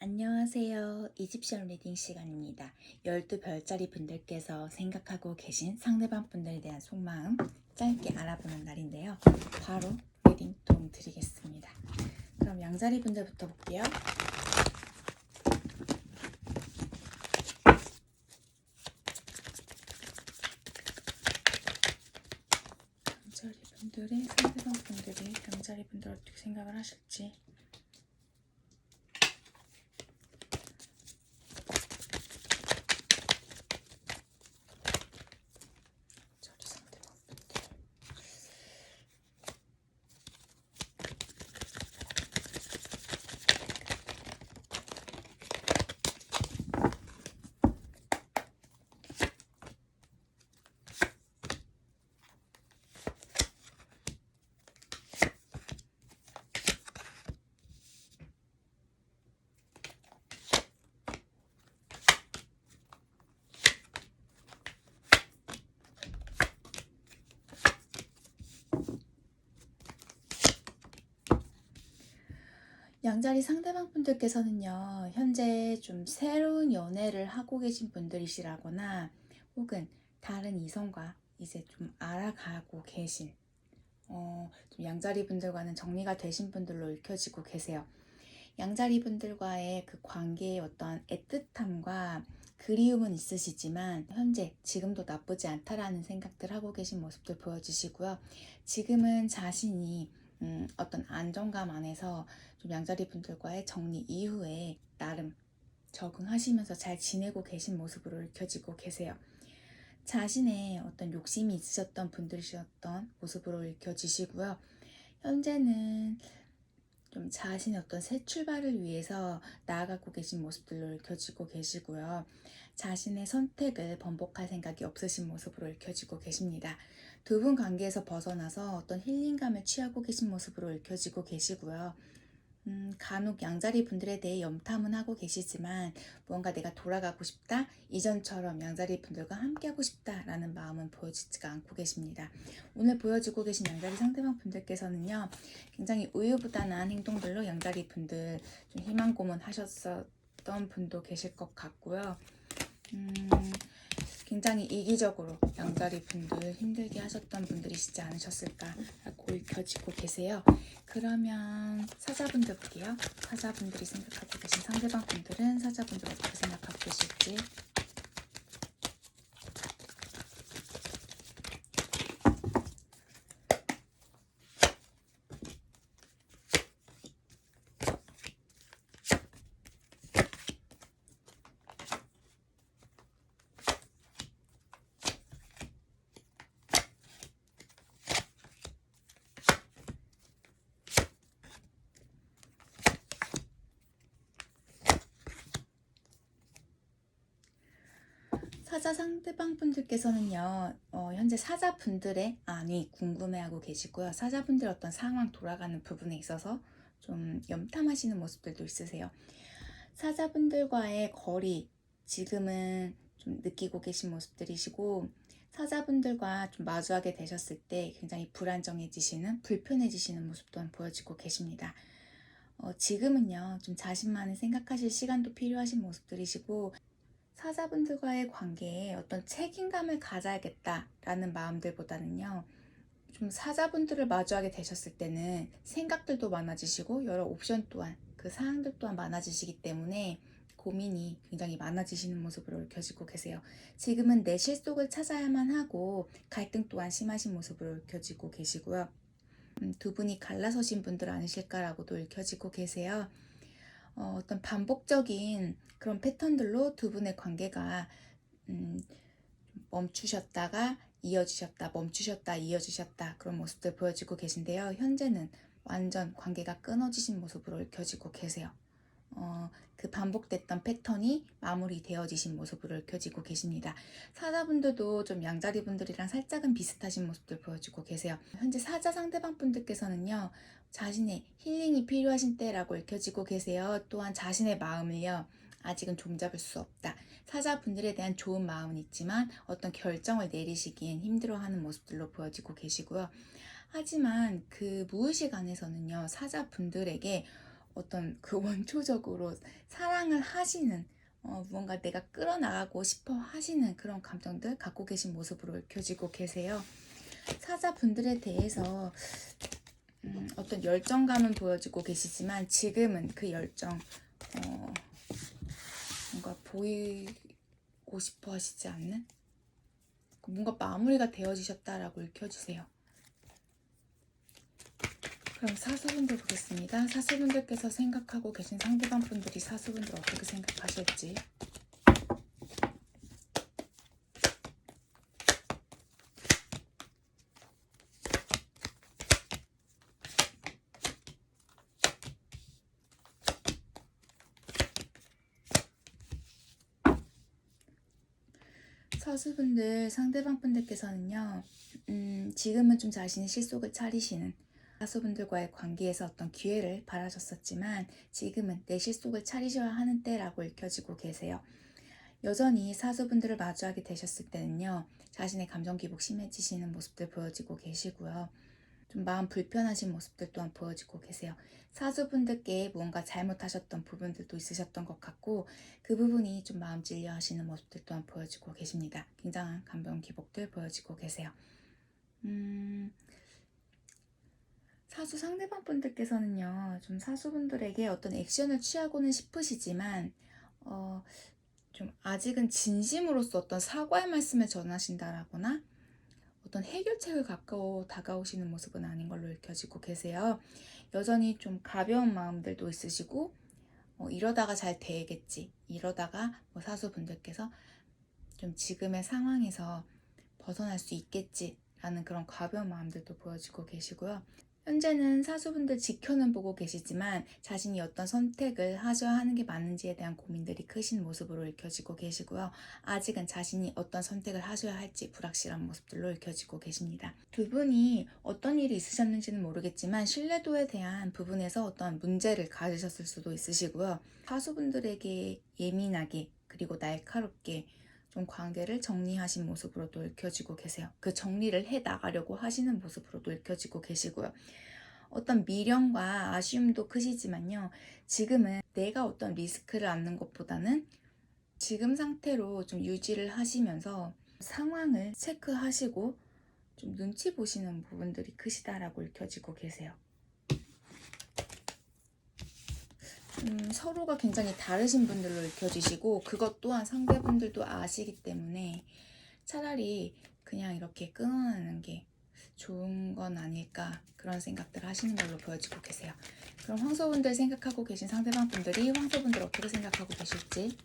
안녕하세요. 이집션 리딩 시간입니다. 12별짜리 분들께서 생각하고 계신 상대방 분들에 대한 속마음 짧게 알아보는 날인데요. 바로 리딩 도움 드리겠습니다. 그럼 양자리 분들부터 볼게요. 양자리 분들의 상대방 분들이 양자리 분들 어떻게 생각을 하실지. 양자리 상대방 분들께서는요, 현재 좀 새로운 연애를 하고 계신 분들이시라거나 혹은 다른 이성과 이제 좀 알아가고 계신 좀 양자리 분들과는 정리가 되신 분들로 읽혀지고 계세요. 양자리 분들과의 그 관계의 어떤 애틋함과 그리움은 있으시지만 현재 지금도 나쁘지 않다라는 생각들 하고 계신 모습들 보여주시고요. 지금은 자신이 어떤 안정감 안에서 좀 양자리 분들과의 정리 이후에 나름 적응하시면서 잘 지내고 계신 모습으로 읽혀지고 계세요. 자신의 어떤 욕심이 있으셨던 분들이셨던 모습으로 읽혀지시고요. 현재는 좀 자신의 어떤 새 출발을 위해서 나아가고 계신 모습들로 읽혀지고 계시고요. 자신의 선택을 번복할 생각이 없으신 모습으로 읽혀지고 계십니다. 두 분 관계에서 벗어나서 어떤 힐링감을 취하고 계신 모습으로 읽혀지고 계시고요. 간혹 양자리 분들에 대해 염탐은 하고 계시지만 뭔가 내가 돌아가고 싶다, 이전처럼 양자리 분들과 함께하고 싶다라는 마음은 보여지지가 않고 계십니다. 오늘 보여주고 계신 양자리 상대방 분들께서는요, 굉장히 우유부단한 행동들로 양자리 분들 좀 희망 고문하셨던 분도 계실 것 같고요. 굉장히 이기적으로 양자리 분들 힘들게 하셨던 분들이시지 않으셨을까라고 읽혀지고 계세요. 그러면 사자분들 볼게요. 사자분들이 생각하고 계신 상대방 분들은 사자분들 어떻게 생각하고 계실지. 사자 상대방 분들께서는요, 현재 사자분들의 안위 궁금해하고 계시고요. 사자분들 어떤 상황 돌아가는 부분에 있어서 좀 염탐하시는 모습들도 있으세요. 사자분들과의 거리, 지금은 좀 느끼고 계신 모습들이시고, 사자분들과 좀 마주하게 되셨을 때 굉장히 불안정해지시는, 불편해지시는 모습 또한 보여지고 계십니다. 지금은요, 좀 자신만을 생각하실 시간도 필요하신 모습들이시고, 사자분들과의 관계에 어떤 책임감을 가져야겠다라는 마음들보다는요, 좀 사자분들을 마주하게 되셨을 때는 생각들도 많아지시고 여러 옵션 또한 그 사항들 또한 많아지시기 때문에 고민이 굉장히 많아지시는 모습으로 읽혀지고 계세요. 지금은 내 실속을 찾아야만 하고 갈등 또한 심하신 모습으로 읽혀지고 계시고요. 두 분이 갈라서신 분들 아니실까라고도 읽혀지고 계세요. 어떤 반복적인 그런 패턴들로 두 분의 관계가 멈추셨다가 이어지셨다, 멈추셨다, 이어지셨다 그런 모습들 보여지고 계신데요. 현재는 완전 관계가 끊어지신 모습으로 읽혀지고 계세요. 그 반복됐던 패턴이 마무리되어지신 모습으로 읽혀지고 계십니다. 사자분들도 좀 양자리 분들이랑 살짝은 비슷하신 모습들 보여지고 계세요. 현재 사자 상대방 분들께서는요, 자신의 힐링이 필요하신 때라고 읽혀지고 계세요. 또한 자신의 마음을요, 아직은 종잡을 수 없다. 사자분들에 대한 좋은 마음은 있지만 어떤 결정을 내리시기엔 힘들어하는 모습들로 보여지고 계시고요. 하지만 그 무의식 안에서는요, 사자분들에게 어떤 그 원초적으로 사랑을 하시는 무언가 내가 끌어나가고 싶어 하시는 그런 감정들 갖고 계신 모습으로 읽혀지고 계세요. 사자분들에 대해서 어떤 열정감은 보여지고 계시지만 지금은 그 열정 뭔가 보이고 싶어 하시지 않는 뭔가 마무리가 되어지셨다라고 읽혀주세요. 그럼 사수분들 보겠습니다. 사수분들께서 생각하고 계신 상대방 분들이 사수분들 어떻게 생각하실지. 사수분들 상대방 분들께서는요. 지금은 좀 자신의 실속을 차리시는 사수분들과의 관계에서 어떤 기회를 바라셨었지만 지금은 내 실속을 차리셔야 하는 때라고 읽혀지고 계세요. 여전히 사수분들을 마주하게 되셨을 때는요. 자신의 감정 기복 심해지시는 모습들 보여지고 계시고요. 좀 마음 불편하신 모습들 또한 보여지고 계세요. 사수분들께 뭔가 잘못하셨던 부분들도 있으셨던 것 같고 그 부분이 좀 마음 찔려 하시는 모습들 또한 보여지고 계십니다. 굉장한 감정 기복들 보여지고 계세요. 사수 상대방 분들께서는요. 좀 사수분들에게 어떤 액션을 취하고는 싶으시지만 좀 아직은 진심으로서 어떤 사과의 말씀을 전하신다라거나 어떤 해결책을 가까워 다가오시는 모습은 아닌 걸로 읽혀지고 계세요. 여전히 좀 가벼운 마음들도 있으시고 이러다가 잘 되겠지, 이러다가 사수분들께서 좀 지금의 상황에서 벗어날 수 있겠지라는 그런 가벼운 마음들도 보여지고 계시고요. 현재는 사수분들 지켜는 보고 계시지만 자신이 어떤 선택을 하셔야 하는 게 맞는지에 대한 고민들이 크신 모습으로 읽혀지고 계시고요. 아직은 자신이 어떤 선택을 하셔야 할지 불확실한 모습들로 읽혀지고 계십니다. 두 분이 어떤 일이 있으셨는지는 모르겠지만 신뢰도에 대한 부분에서 어떤 문제를 가지셨을 수도 있으시고요. 사수분들에게 예민하게 그리고 날카롭게 좀 관계를 정리하신 모습으로도 읽혀지고 계세요. 그 정리를 해 나가려고 하시는 모습으로도 읽혀지고 계시고요. 어떤 미련과 아쉬움도 크시지만요. 지금은 내가 어떤 리스크를 안는 것보다는 지금 상태로 좀 유지를 하시면서 상황을 체크하시고 좀 눈치 보시는 부분들이 크시다라고 읽혀지고 계세요. 서로가 굉장히 다르신 분들로 읽혀지시고 그것 또한 상대분들도 아시기 때문에 차라리 그냥 이렇게 끊어내는 게 좋은 건 아닐까 그런 생각들을 하시는 걸로 보여지고 계세요. 그럼 황소분들 생각하고 계신 상대방 분들이 황소분들 어떻게 생각하고 계실지.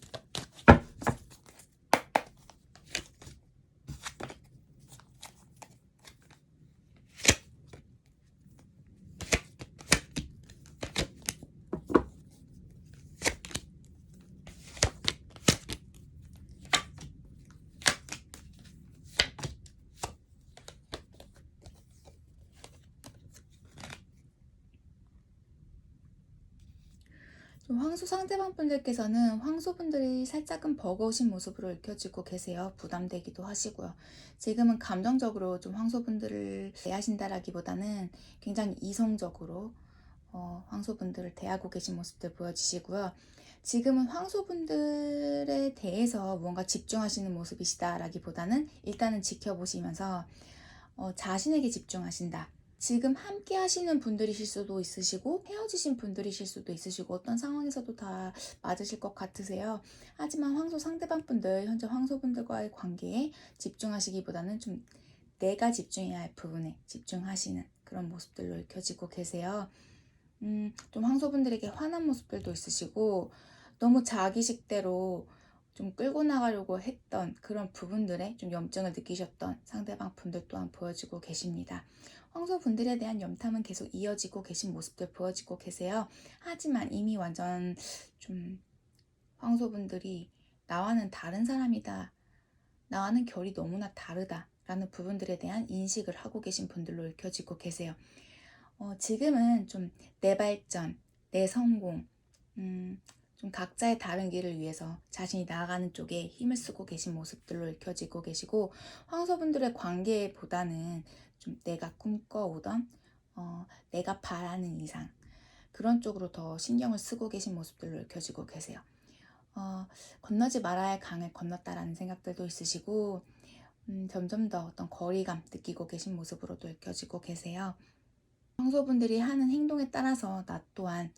황소 상대방 분들께서는 황소분들이 살짝은 버거우신 모습으로 읽혀지고 계세요. 부담되기도 하시고요. 지금은 감정적으로 좀 황소분들을 대하신다라기보다는 굉장히 이성적으로 황소분들을 대하고 계신 모습들 보여지시고요. 지금은 황소분들에 대해서 뭔가 집중하시는 모습이시다라기보다는 일단은 지켜보시면서 자신에게 집중하신다. 지금 함께 하시는 분들이실 수도 있으시고 헤어지신 분들이실 수도 있으시고 어떤 상황에서도 다 맞으실 것 같으세요. 하지만 황소 상대방 분들, 현재 황소분들과의 관계에 집중하시기보다는 좀 내가 집중해야 할 부분에 집중하시는 그런 모습들로 읽혀지고 계세요. 좀 황소분들에게 화난 모습들도 있으시고 너무 자기식대로 좀 끌고 나가려고 했던 그런 부분들에 좀 염증을 느끼셨던 상대방 분들 또한 보여지고 계십니다. 황소분들에 대한 염탐은 계속 이어지고 계신 모습들 보여지고 계세요. 하지만 이미 완전 좀 황소분들이 나와는 다른 사람이다, 나와는 결이 너무나 다르다 라는 부분들에 대한 인식을 하고 계신 분들로 읽혀지고 계세요. 지금은 좀 내 발전, 내 성공, 좀 각자의 다른 길을 위해서 자신이 나아가는 쪽에 힘을 쓰고 계신 모습들로 읽혀지고 계시고 황소분들의 관계보다는 좀 내가 꿈꿔오던 내가 바라는 이상 그런 쪽으로 더 신경을 쓰고 계신 모습들로 읽혀지고 계세요. 건너지 말아야 할 강을 건넜다라는 생각들도 있으시고 점점 더 어떤 거리감 느끼고 계신 모습으로도 읽혀지고 계세요. 평소분들이 하는 행동에 따라서 나 또한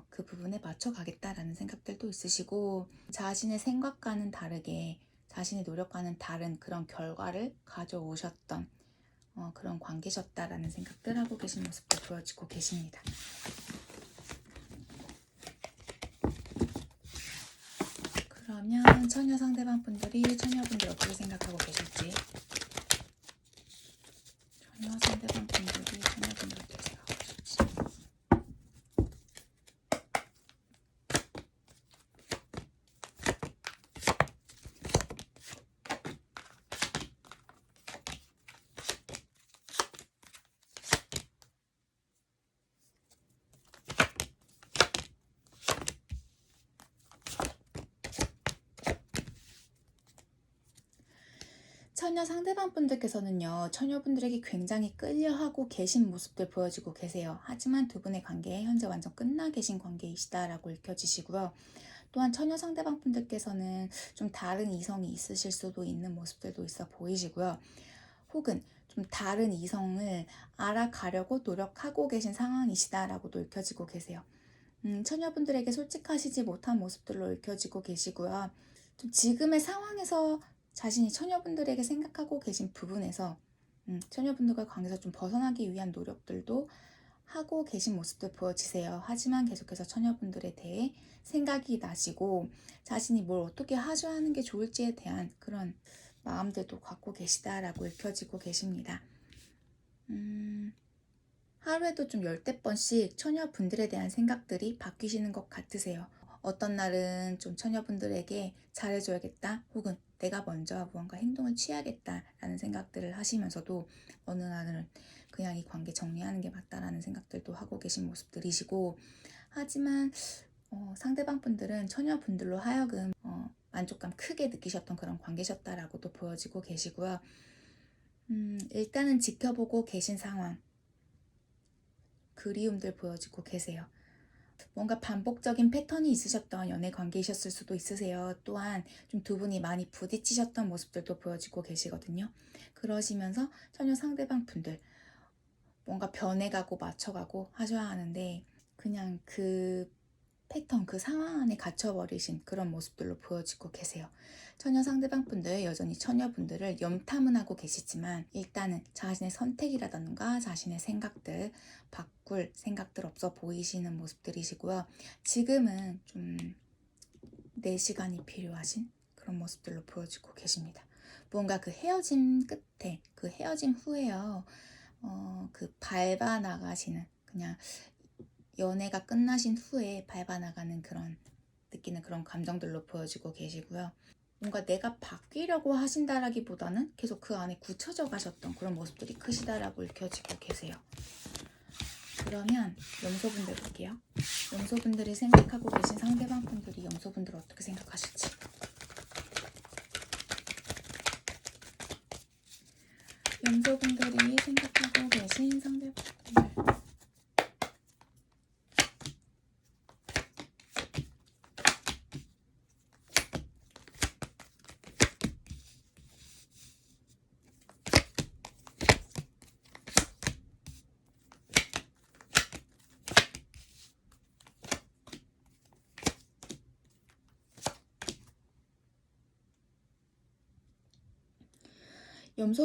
그 부분에 맞춰가겠다라는 생각들도 있으시고 자신의 생각과는 다르게 자신의 노력과는 다른 그런 결과를 가져오셨던 그런 관계셨다라는 생각들 하고 계신 모습도 보여지고 계십니다. 그러면 처녀 상대방 분들이 처녀분들 어떻게 생각하고 계실지, 처녀 상대방 분들이 처녀분들 어떻게 생각하고 계실지. 처녀 상대방 분들께서는요, 처녀분들에게 굉장히 끌려하고 계신 모습들 보여지고 계세요. 하지만 두 분의 관계 현재 완전 끝나 계신 관계이시다라고 읽혀지시고요. 또한 처녀 상대방 분들께서는 좀 다른 이성이 있으실 수도 있는 모습들도 있어 보이시고요. 혹은 좀 다른 이성을 알아가려고 노력하고 계신 상황이시다라고도 읽혀지고 계세요. 처녀분들에게 솔직하시지 못한 모습들로 읽혀지고 계시고요. 좀 지금의 상황에서 자신이 처녀분들에게 생각하고 계신 부분에서 처녀분들과 관계에서 좀 벗어나기 위한 노력들도 하고 계신 모습도 보여지세요. 하지만 계속해서 처녀분들에 대해 생각이 나시고 자신이 뭘 어떻게 하셔야 하는 게 좋을지에 대한 그런 마음들도 갖고 계시다라고 읽혀지고 계십니다. 하루에도 좀 열댓 번씩 처녀분들에 대한 생각들이 바뀌시는 것 같으세요. 어떤 날은 좀 처녀분들에게 잘해줘야겠다, 혹은 내가 먼저 무언가 행동을 취하겠다라는 생각들을 하시면서도 어느 날은 그냥 이 관계 정리하는 게 맞다라는 생각들도 하고 계신 모습들이시고, 하지만 상대방 분들은 처녀분들로 하여금 만족감 크게 느끼셨던 그런 관계셨다라고도 보여지고 계시고요. 일단은 지켜보고 계신 상황, 그리움들 보여지고 계세요. 뭔가 반복적인 패턴이 있으셨던 연애 관계이셨을 수도 있으세요. 또한 좀 두 분이 많이 부딪히셨던 모습들도 보여지고 계시거든요. 그러시면서 처녀 상대방 분들 뭔가 변해가고 맞춰가고 하셔야 하는데 그냥 그 패턴, 그 상황 안에 갇혀버리신 그런 모습들로 보여지고 계세요. 처녀 상대방 분들 여전히 처녀분들을 염탐은 하고 계시지만 일단은 자신의 선택이라던가 자신의 생각들, 바꿀 생각들 없어 보이시는 모습들이시고요. 지금은 좀 내 시간이 필요하신 그런 모습들로 보여지고 계십니다. 뭔가 그 헤어짐 끝에, 그 헤어짐 후에요. 그 밟아 나가시는, 그냥 연애가 끝나신 후에 밟아 나가는 그런 느끼는 그런 감정들로 보여지고 계시고요. 뭔가 내가 바뀌려고 하신다라기보다는 계속 그 안에 굳혀져 가셨던 그런 모습들이 크시다라고 읽혀지고 계세요. 그러면 염소분들 볼게요. 염소분들이 생각하고 계신 상대방 분들이 염소분들을 어떻게 생각하실지. 염소분들이 생각하고 계신 상대방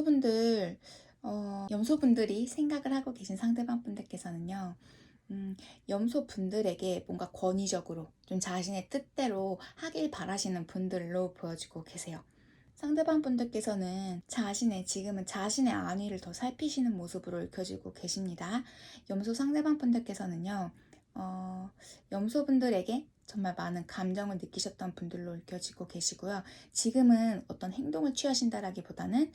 분들. 염소분들이 생각을 하고 계신 상대방 분들께서는요, 염소분들에게 뭔가 권위적으로 좀 자신의 뜻대로 하길 바라시는 분들로 보여지고 계세요. 상대방 분들께서는 지금은 자신의 안위를 더 살피시는 모습으로 읽혀지고 계십니다. 염소 상대방 분들께서는요, 염소분들에게 정말 많은 감정을 느끼셨던 분들로 읽혀지고 계시고요. 지금은 어떤 행동을 취하신다라기보다는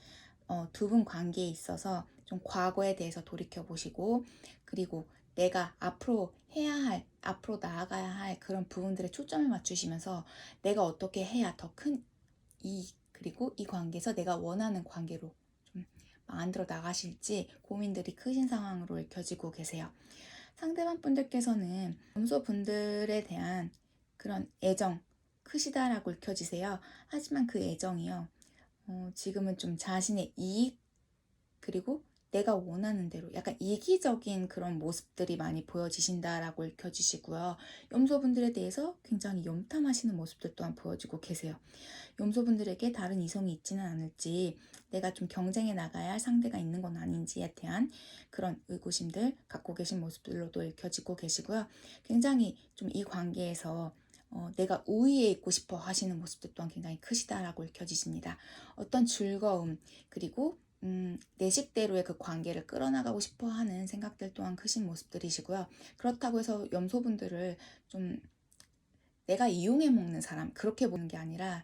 두 분 관계에 있어서 좀 과거에 대해서 돌이켜 보시고, 그리고 내가 앞으로 해야 할, 앞으로 나아가야 할 그런 부분들에 초점을 맞추시면서 내가 어떻게 해야 더 큰 그리고 이 관계에서 내가 원하는 관계로 좀 만들어 나가실지 고민들이 크신 상황으로 읽혀지고 계세요. 상대방 분들께서는 염소 분들에 대한 그런 애정 크시다라고 읽혀지세요. 하지만 그 애정이요. 지금은 좀 자신의 이익 그리고 내가 원하는 대로 약간 이기적인 그런 모습들이 많이 보여지신다라고 읽혀지시고요. 염소분들에 대해서 굉장히 염탐하시는 모습들 또한 보여지고 계세요. 염소분들에게 다른 이성이 있지는 않을지, 내가 좀 경쟁해 나가야 할 상대가 있는 건 아닌지에 대한 그런 의구심들 갖고 계신 모습들로도 읽혀지고 계시고요. 굉장히 좀 이 관계에서 내가 우위에 있고 싶어 하시는 모습들 또한 굉장히 크시다라고 읽혀지십니다. 어떤 즐거움 그리고 내 식대로의 그 관계를 끌어나가고 싶어 하는 생각들 또한 크신 모습들이시고요. 그렇다고 해서 염소분들을 좀 내가 이용해 먹는 사람 그렇게 보는 게 아니라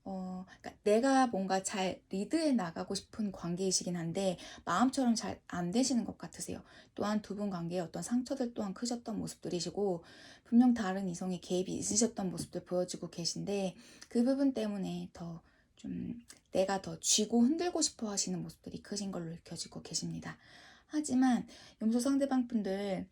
그러니까 내가 뭔가 잘 리드해 나가고 싶은 관계이시긴 한데 마음처럼 잘 안 되시는 것 같으세요. 또한 두 분 관계에 어떤 상처들 또한 크셨던 모습들이시고 분명 다른 이성의 개입이 있으셨던 모습들 보여지고 계신데 그 부분 때문에 더 좀 내가 더 쥐고 흔들고 싶어 하시는 모습들이 크신 걸로 읽혀지고 계십니다. 하지만 염소 상대방 분들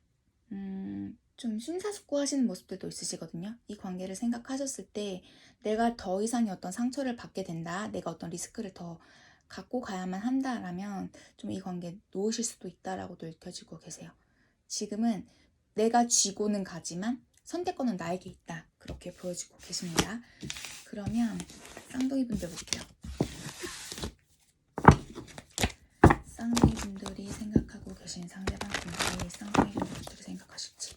좀 심사숙고하시는 모습들도 있으시거든요. 이 관계를 생각하셨을 때 내가 더 이상의 어떤 상처를 받게 된다, 내가 어떤 리스크를 더 갖고 가야만 한다라면 좀 이 관계 놓으실 수도 있다라고도 읽혀지고 계세요. 지금은 내가 쥐고는 가지만 선택권은 나에게 있다. 그렇게 보여지고 계십니다. 그러면 쌍둥이 분들 볼게요. 쌍둥이 분들이 생각하고 계신 상대방 분들이 쌍둥이 분들 어떻게 생각하실지.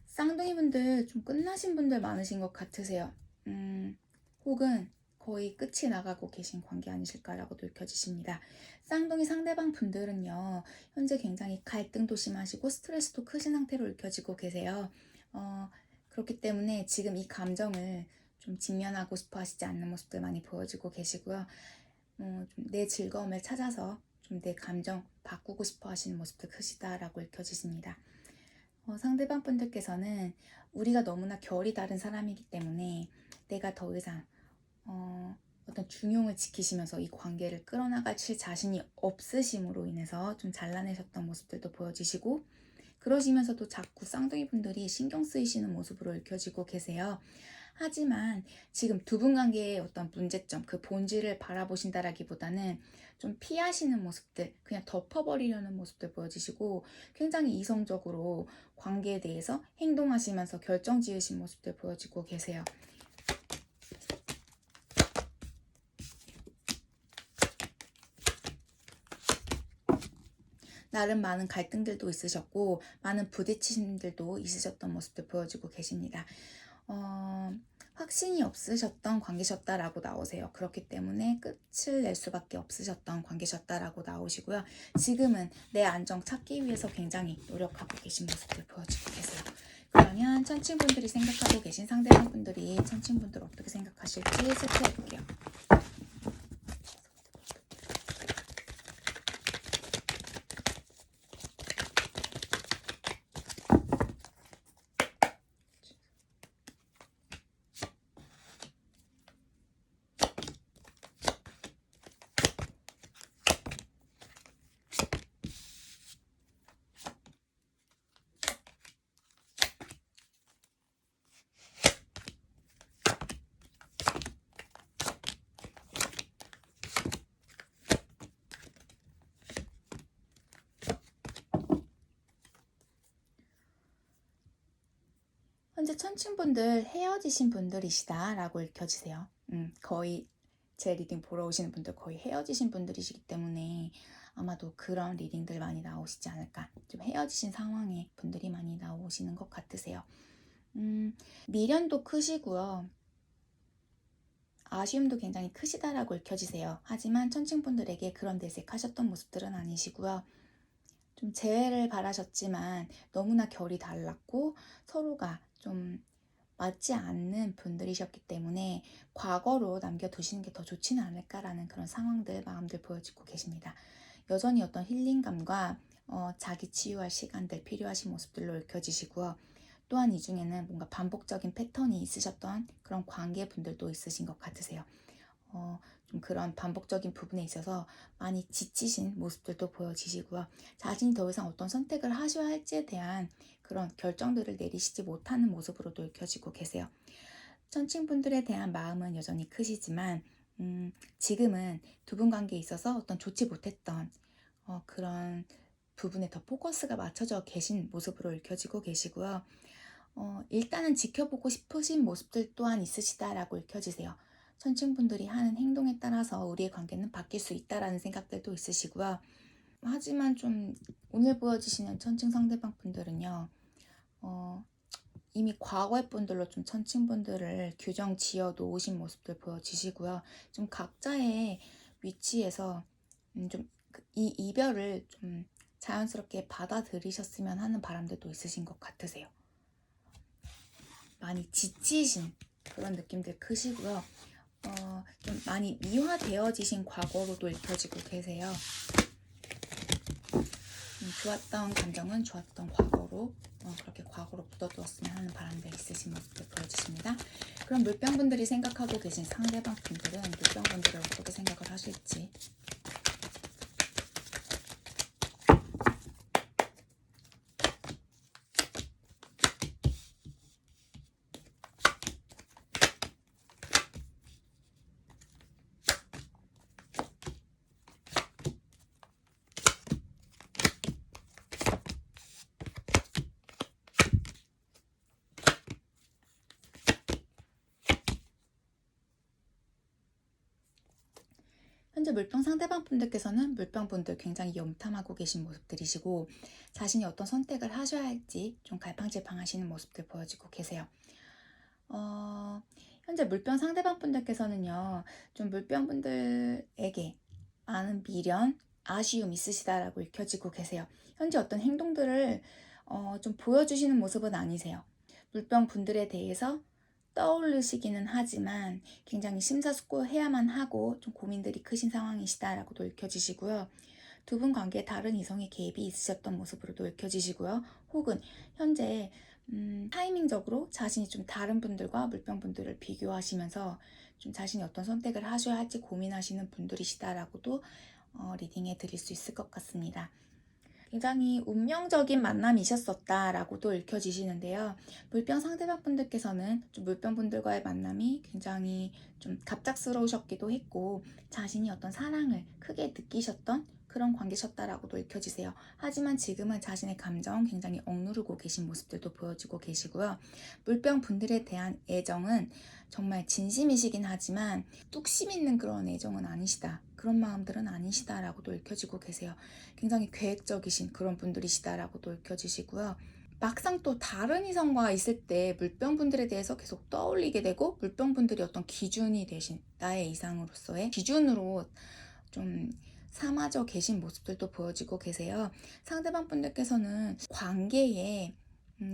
쌍둥이 분들 좀 끝나신 분들 많으신 것 같으세요. 혹은 거의 끝이 나가고 계신 관계 아니실까라고도 느껴지십니다. 쌍둥이 상대방 분들은요, 현재 굉장히 갈등도 심하시고 스트레스도 크신 상태로 읽혀지고 계세요. 그렇기 때문에 지금 이 감정을 좀 직면하고 싶어 하시지 않는 모습들 많이 보여지고 계시고요. 좀 내 즐거움을 찾아서 좀 내 감정 바꾸고 싶어 하시는 모습도 크시다라고 읽혀지십니다. 상대방 분들께서는 우리가 너무나 결이 다른 사람이기 때문에 내가 더 이상 어떤 중용을 지키시면서 이 관계를 끌어나가실 자신이 없으심으로 인해서 좀 잘라내셨던 모습들도 보여지시고 그러시면서도 자꾸 쌍둥이 분들이 신경 쓰이시는 모습으로 읽혀지고 계세요. 하지만 지금 두 분 관계의 어떤 문제점, 그 본질을 바라보신다라기보다는 좀 피하시는 모습들, 그냥 덮어버리려는 모습들 보여지시고 굉장히 이성적으로 관계에 대해서 행동하시면서 결정 지으신 모습들 보여지고 계세요. 나름 많은 갈등들도 있으셨고 많은 부딪힘들도 있으셨던 모습들 보여지고 계십니다. 확신이 없으셨던 관계셨다라고 나오세요. 그렇기 때문에 끝을 낼 수밖에 없으셨던 관계셨다라고 나오시고요. 지금은 내 안정 찾기 위해서 굉장히 노력하고 계신 모습들 보여지고 계세요. 그러면 천칭분들이 생각하고 계신 상대방 분들이 천칭분들 어떻게 생각하실지 체크해 볼게요. 현재 천칭분들 헤어지신 분들이시다라고 읽혀지세요. 거의 제 리딩 보러 오시는 분들 거의 헤어지신 분들이시기 때문에 아마도 그런 리딩들 많이 나오시지 않을까. 좀 헤어지신 상황의 분들이 많이 나오시는 것 같으세요. 미련도 크시고요. 아쉬움도 굉장히 크시다라고 읽혀지세요. 하지만 천칭분들에게 그런 내색하셨던 모습들은 아니시고요. 좀 재회를 바라셨지만 너무나 결이 달랐고 서로가 좀 맞지 않는 분들이셨기 때문에 과거로 남겨두시는 게 더 좋지는 않을까라는 그런 상황들, 마음들 보여지고 계십니다. 여전히 어떤 힐링감과 자기 치유할 시간들 필요하신 모습들로 읽혀지시고요. 또한 이 중에는 뭔가 반복적인 패턴이 있으셨던 그런 관계분들도 있으신 것 같으세요. 좀 그런 반복적인 부분에 있어서 많이 지치신 모습들도 보여지시고요. 자신이 더 이상 어떤 선택을 하셔야 할지에 대한 그런 결정들을 내리시지 못하는 모습으로도 읽혀지고 계세요. 천칭분들에 대한 마음은 여전히 크시지만 지금은 두 분 관계에 있어서 어떤 좋지 못했던 그런 부분에 더 포커스가 맞춰져 계신 모습으로 읽혀지고 계시고요. 일단은 지켜보고 싶으신 모습들 또한 있으시다라고 읽혀지세요. 천칭분들이 하는 행동에 따라서 우리의 관계는 바뀔 수 있다라는 생각들도 있으시고요. 하지만 좀 오늘 보여주시는 천칭 상대방 분들은요. 이미 과거의 분들로 좀 천칭분들을 규정 지어 놓으신 모습들 보여지시고요. 좀 각자의 위치에서 좀 이 이별을 좀 자연스럽게 받아들이셨으면 하는 바람들도 있으신 것 같으세요. 많이 지치신 그런 느낌들 크시고요. 좀 많이 미화되어지신 과거로도 읽혀지고 계세요. 좋았던 감정은 좋았던 과거로 그렇게 과거로 묻어두었으면 하는 바람들 있으신 모습들 보여주십니다. 그럼 물병분들이 생각하고 계신 상대방 분들은 물병분들을 어떻게 생각을 하실지. 현재 물병 상대방 분들께서는 물병분들 굉장히 염탐하고 계신 모습들이시고 자신이 어떤 선택을 하셔야 할지 좀 갈팡질팡하시는 모습들 보여지고 계세요. 현재 물병 상대방 분들께서는요, 좀 물병분들에게 많은 미련, 아쉬움 있으시다라고 읽혀지고 계세요. 현재 어떤 행동들을 좀 보여주시는 모습은 아니세요. 물병 분들에 대해서 떠오르시기는 하지만 굉장히 심사숙고해야만 하고 좀 고민들이 크신 상황이시다라고도 읽혀지시고요. 두 분 관계에 다른 이성의 개입이 있으셨던 모습으로도 읽혀지시고요. 혹은 현재 타이밍적으로 자신이 좀 다른 분들과 물병분들을 비교하시면서 좀 자신이 어떤 선택을 하셔야 할지 고민하시는 분들이시다라고도 리딩해 드릴 수 있을 것 같습니다. 굉장히 운명적인 만남이셨었다라고도 읽혀지시는데요. 물병 상대방 분들께서는 좀 물병분들과의 만남이 굉장히 좀 갑작스러우셨기도 했고 자신이 어떤 사랑을 크게 느끼셨던 그런 관계셨다라고도 읽혀지세요. 하지만 지금은 자신의 감정 굉장히 억누르고 계신 모습들도 보여지고 계시고요. 물병 분들에 대한 애정은 정말 진심이시긴 하지만 뚝심 있는 그런 애정은 아니시다. 그런 마음들은 아니시다라고도 읽혀지고 계세요. 굉장히 계획적이신 그런 분들이시다라고도 읽혀지시고요. 막상 또 다른 이성과 있을 때 물병분들에 대해서 계속 떠올리게 되고 물병분들이 어떤 기준이 되신 나의 이상으로서의 기준으로 좀 삼아져 계신 모습들도 보여지고 계세요. 상대방 분들께서는 관계에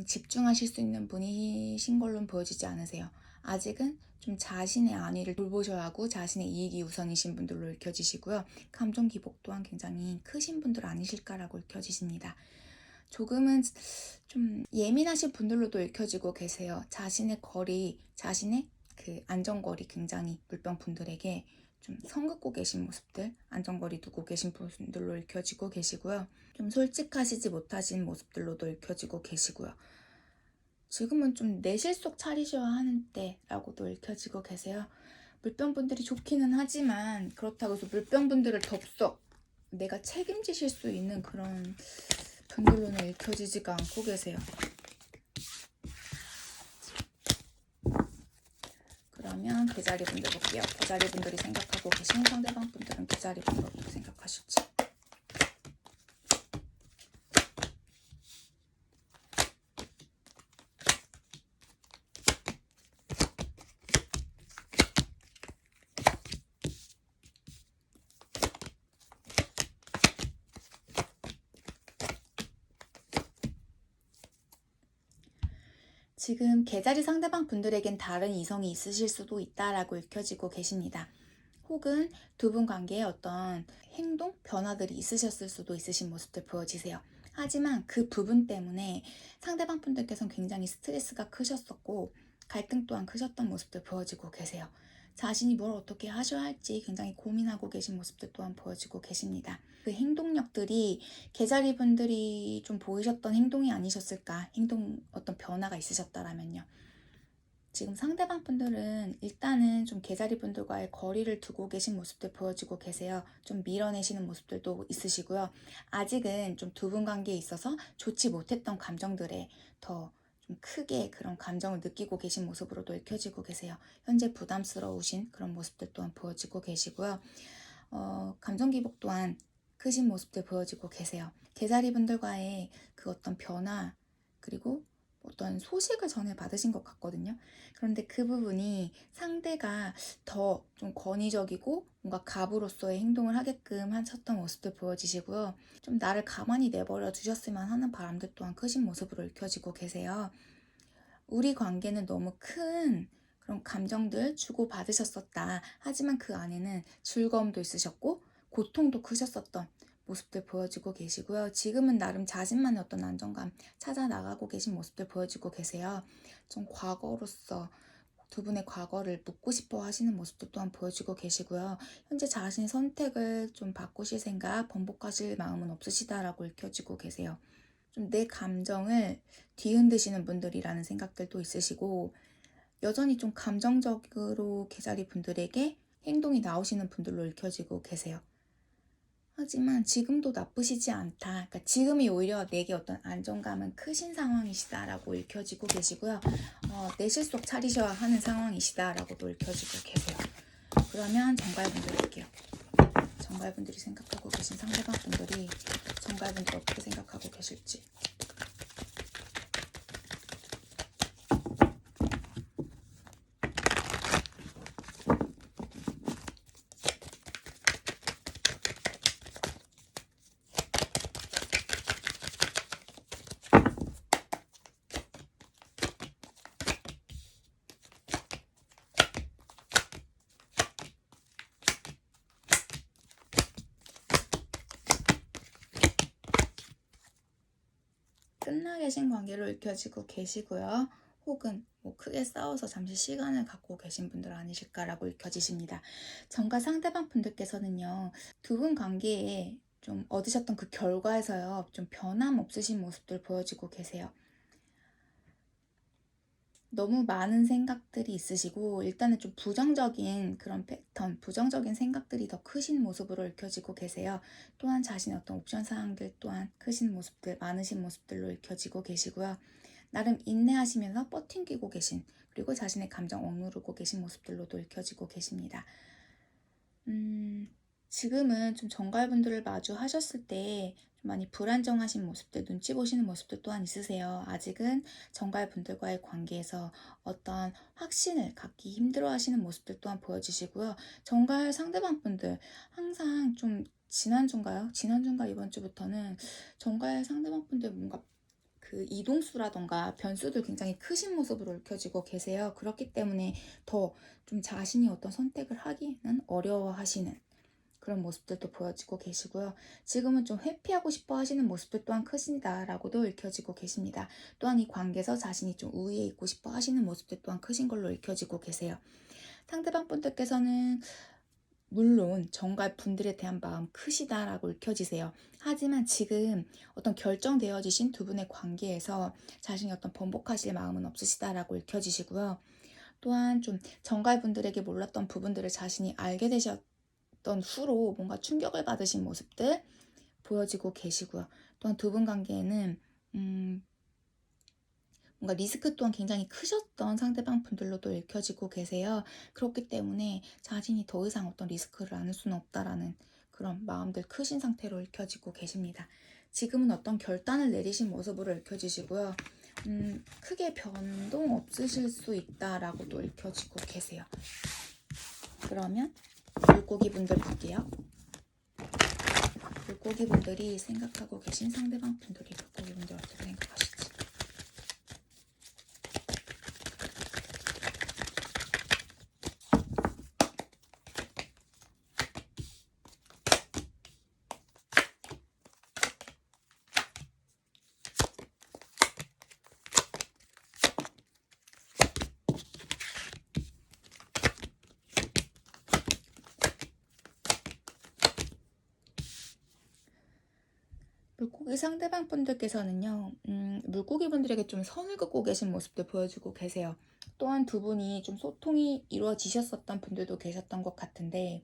집중하실 수 있는 분이신 걸로는 보여지지 않으세요. 아직은 좀 자신의 안위를 돌보셔야 하고 자신의 이익이 우선이신 분들로 읽혀지시고요. 감정 기복 또한 굉장히 크신 분들 아니실까라고 읽혀지십니다. 조금은 좀 예민하신 분들로도 읽혀지고 계세요. 자신의 거리, 자신의 그 안전거리 굉장히 물병 분들에게 좀 선 긋고 계신 모습들, 안전거리 두고 계신 분들로 읽혀지고 계시고요. 좀 솔직하시지 못하신 모습들로도 읽혀지고 계시고요. 지금은 좀 내실속 차리셔야 하는 때라고도 읽혀지고 계세요. 물병분들이 좋기는 하지만 그렇다고 해서 물병분들을 덥석 내가 책임지실 수 있는 그런 분들로는 읽혀지지가 않고 계세요. 그러면 개자리 분들 볼게요. 개자리 분들이 생각하고 계신 상대방 분들은 개자리 분들 어떻게 생각하실지. 지금 개자리 상대방 분들에겐 다른 이성이 있으실 수도 있다라고 읽혀지고 계십니다. 혹은 두 분 관계에 어떤 행동 변화들이 있으셨을 수도 있으신 모습들 보여지세요. 하지만 그 부분 때문에 상대방 분들께서는 굉장히 스트레스가 크셨었고 갈등 또한 크셨던 모습들 보여지고 계세요. 자신이 뭘 어떻게 하셔야 할지 굉장히 고민하고 계신 모습들 또한 보여지고 계십니다. 그 행동력들이 개자리 분들이 좀 보이셨던 행동이 아니셨을까? 행동 어떤 변화가 있으셨다라면요. 지금 상대방 분들은 일단은 좀 개자리 분들과의 거리를 두고 계신 모습들 보여지고 계세요. 좀 밀어내시는 모습들도 있으시고요. 아직은 좀 두 분 관계에 있어서 좋지 못했던 감정들에 더 좀 크게 그런 감정을 느끼고 계신 모습으로도 읽혀지고 계세요. 현재 부담스러우신 그런 모습들 또한 보여지고 계시고요. 감정 기복 또한 크신 모습들 보여지고 계세요. 개자리 분들과의 그 어떤 변화 그리고 어떤 소식을 전해 받으신 것 같거든요. 그런데 그 부분이 상대가 더 좀 권위적이고 뭔가 갑으로서의 행동을 하게끔 하셨던 모습들 보여지시고요. 좀 나를 가만히 내버려 두셨으면 하는 바람들 또한 크신 모습으로 읽혀지고 계세요. 우리 관계는 너무 큰 그런 감정들 주고받으셨었다. 하지만 그 안에는 즐거움도 있으셨고 고통도 크셨었던 모습들 보여지고 계시고요. 지금은 나름 자신만의 어떤 안정감 찾아 나가고 계신 모습들 보여지고 계세요. 좀 과거로서 두 분의 과거를 묻고 싶어 하시는 모습도 또한 보여지고 계시고요. 현재 자신의 선택을 좀 바꾸실 생각, 번복하실 마음은 없으시다라고 읽혀지고 계세요. 좀 내 감정을 뒤흔드시는 분들이라는 생각들도 있으시고 여전히 좀 감정적으로 개자리 분들에게 행동이 나오시는 분들로 읽혀지고 계세요. 하지만 지금도 나쁘시지 않다. 그러니까 지금이 오히려 내게 어떤 안정감은 크신 상황이시다라고 읽혀지고 계시고요. 내 실속 차리셔야 하는 상황이시다라고도 읽혀지고 계세요. 그러면 정갈분들 볼게요. 정갈분들이 생각하고 계신 상대방 분들이 정갈분들 어떻게 생각하고 계실지. 끝나 계신 관계로 읽혀지고 계시고요. 혹은 뭐 크게 싸워서 잠시 시간을 갖고 계신 분들 아니실까라고 읽혀지십니다. 정과 상대방 분들께서는요. 두 분 관계에 좀 얻으셨던 그 결과에서요. 좀 변함 없으신 모습들 보여지고 계세요. 너무 많은 생각들이 있으시고 일단은 좀 부정적인 그런 패턴, 부정적인 생각들이 더 크신 모습으로 읽혀지고 계세요. 또한 자신의 어떤 옵션 사항들 또한 크신 모습들, 많으신 모습들로 읽혀지고 계시고요. 나름 인내하시면서 버팅기고 계신 그리고 자신의 감정 억누르고 계신 모습들로도 읽혀지고 계십니다. 지금은 좀 정갈분들을 마주하셨을 때 좀 많이 불안정하신 모습들, 눈치 보시는 모습들 또한 있으세요. 아직은 정갈분들과의 관계에서 어떤 확신을 갖기 힘들어 하시는 모습들 또한 보여주시고요. 정갈 상대방 분들 항상 좀 지난주인가요? 지난주인가 이번 주부터는 정갈 상대방 분들 뭔가 그 이동수라던가 변수들 굉장히 크신 모습으로 읽혀지고 계세요. 그렇기 때문에 더 좀 자신이 어떤 선택을 하기는 어려워하시는 그런 모습들도 보여지고 계시고요. 지금은 좀 회피하고 싶어 하시는 모습들 또한 크신다라고도 읽혀지고 계십니다. 또한 이 관계에서 자신이 좀 우위에 있고 싶어 하시는 모습들 또한 크신 걸로 읽혀지고 계세요. 상대방 분들께서는 물론 정갈 분들에 대한 마음 크시다라고 읽혀지세요. 하지만 지금 어떤 결정되어지신 두 분의 관계에서 자신이 어떤 번복하실 마음은 없으시다라고 읽혀지시고요. 또한 좀 정갈 분들에게 몰랐던 부분들을 자신이 알게 되셨던 후로 뭔가 충격을 받으신 모습들 보여지고 계시고요. 또한 두 분 관계에는 뭔가 리스크 또한 굉장히 크셨던 상대방 분들로도 읽혀지고 계세요. 그렇기 때문에 자신이 더 이상 어떤 리스크를 안을 수는 없다라는 그런 마음들 크신 상태로 읽혀지고 계십니다. 지금은 어떤 결단을 내리신 모습으로 읽혀지시고요. 크게 변동 없으실 수 있다라고도 읽혀지고 계세요. 그러면 물고기 분들 볼게요. 물고기 분들이 생각하고 계신 상대방 분들이 물고기 분들 어떻게 생각하실지. 여기 상대방 분들께서는요, 물고기 분들에게 좀 선을 긋고 계신 모습도 보여주고 계세요. 또한 두 분이 좀 소통이 이루어지셨었던 분들도 계셨던 것 같은데,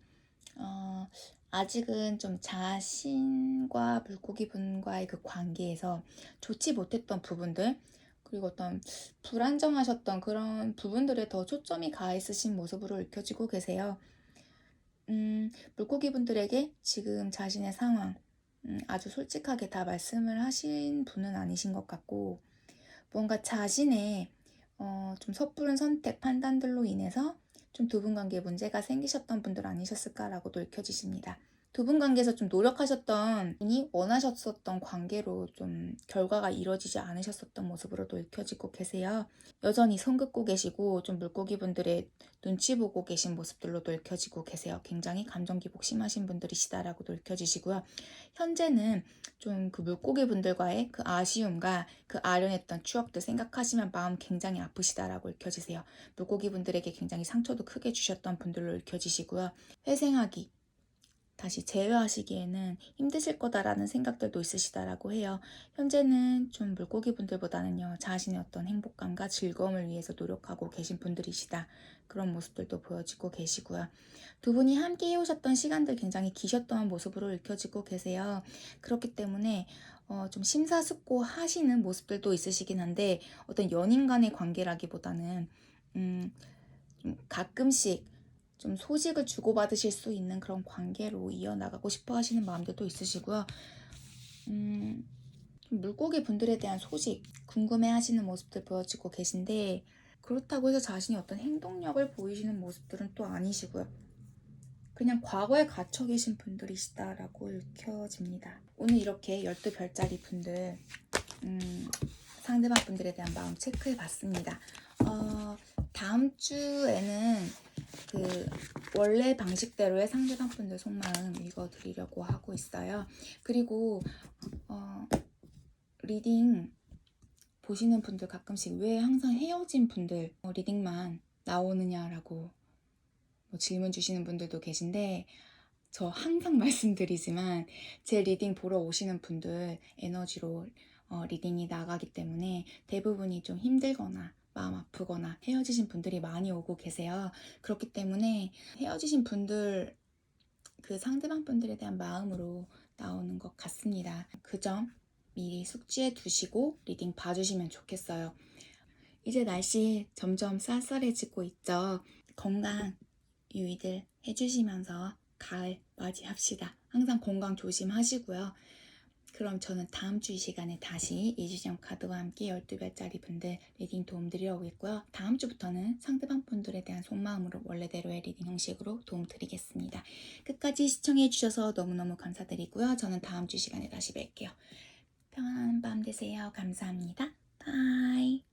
어, 아직은 좀 자신과 물고기 분과의 그 관계에서 좋지 못했던 부분들, 그리고 어떤 불안정하셨던 그런 부분들에 더 초점이 가 있으신 모습으로 읽혀지고 계세요. 물고기 분들에게 지금 자신의 상황, 아주 솔직하게 다 말씀을 하신 분은 아니신 것 같고, 뭔가 자신의 좀 섣부른 선택, 판단들로 인해서 좀 두 분 관계에 문제가 생기셨던 분들 아니셨을까라고도 읽혀지십니다. 두 분 관계에서 좀 노력하셨던 분이 원하셨었던 관계로 좀 결과가 이루어지지 않으셨었던 모습으로도 읽혀지고 계세요. 여전히 손 긋고 계시고 좀 물고기 분들의 눈치 보고 계신 모습들로도 읽혀지고 계세요. 굉장히 감정 기복 심하신 분들이시다라고도 읽혀지시고요. 현재는 좀 그 물고기 분들과의 그 아쉬움과 그 아련했던 추억들 생각하시면 마음 굉장히 아프시다라고 읽혀지세요. 물고기 분들에게 굉장히 상처도 크게 주셨던 분들로 읽혀지시고요. 회생하기, 다시 재회하시기에는 힘드실 거다라는 생각들도 있으시다라고 해요. 현재는 좀 물고기 분들보다는요, 자신의 어떤 행복감과 즐거움을 위해서 노력하고 계신 분들이시다. 그런 모습들도 보여지고 계시고요. 두 분이 함께 해오셨던 시간들 굉장히 기셨던 모습으로 읽혀지고 계세요. 그렇기 때문에 좀 심사숙고하시는 모습들도 있으시긴 한데, 어떤 연인 간의 관계라기보다는 좀 가끔씩 좀 소식을 주고받으실 수 있는 그런 관계로 이어나가고 싶어 하시는 마음들도 있으시고요. 물고기 분들에 대한 소식, 궁금해 하시는 모습들 보여지고 계신데, 그렇다고 해서 자신이 어떤 행동력을 보이시는 모습들은 또 아니시고요. 그냥 과거에 갇혀 계신 분들이시다라고 읽혀집니다. 오늘 이렇게 12별짜리 분들, 상대방 분들에 대한 마음 체크해 봤습니다. 다음 주에는 그 원래 방식대로의 상대방 분들 속마음 읽어드리려고 하고 있어요. 그리고 리딩 보시는 분들 가끔씩 왜 항상 헤어진 분들 리딩만 나오느냐라고 질문 주시는 분들도 계신데, 저 항상 말씀드리지만 제 리딩 보러 오시는 분들 에너지로 리딩이 나가기 때문에 대부분이 좀 힘들거나 마음 아프거나 헤어지신 분들이 많이 오고 계세요. 그렇기 때문에 헤어지신 분들 그 상대방 분들에 대한 마음으로 나오는 것 같습니다. 그 점 미리 숙지해 두시고 리딩 봐주시면 좋겠어요. 이제 날씨 점점 쌀쌀해지고 있죠. 건강 유의들 해주시면서 가을 맞이합시다. 항상 건강 조심하시고요. 그럼 저는 다음 주 이 시간에 다시 이주정 카드와 함께 12별짜리 분들 리딩 도움드리러 오겠고요. 다음 주부터는 상대방 분들에 대한 속마음으로 원래대로의 리딩 형식으로 도움드리겠습니다. 끝까지 시청해주셔서 너무너무 감사드리고요. 저는 다음 주 시간에 다시 뵐게요. 평안한 밤 되세요. 감사합니다. 바이.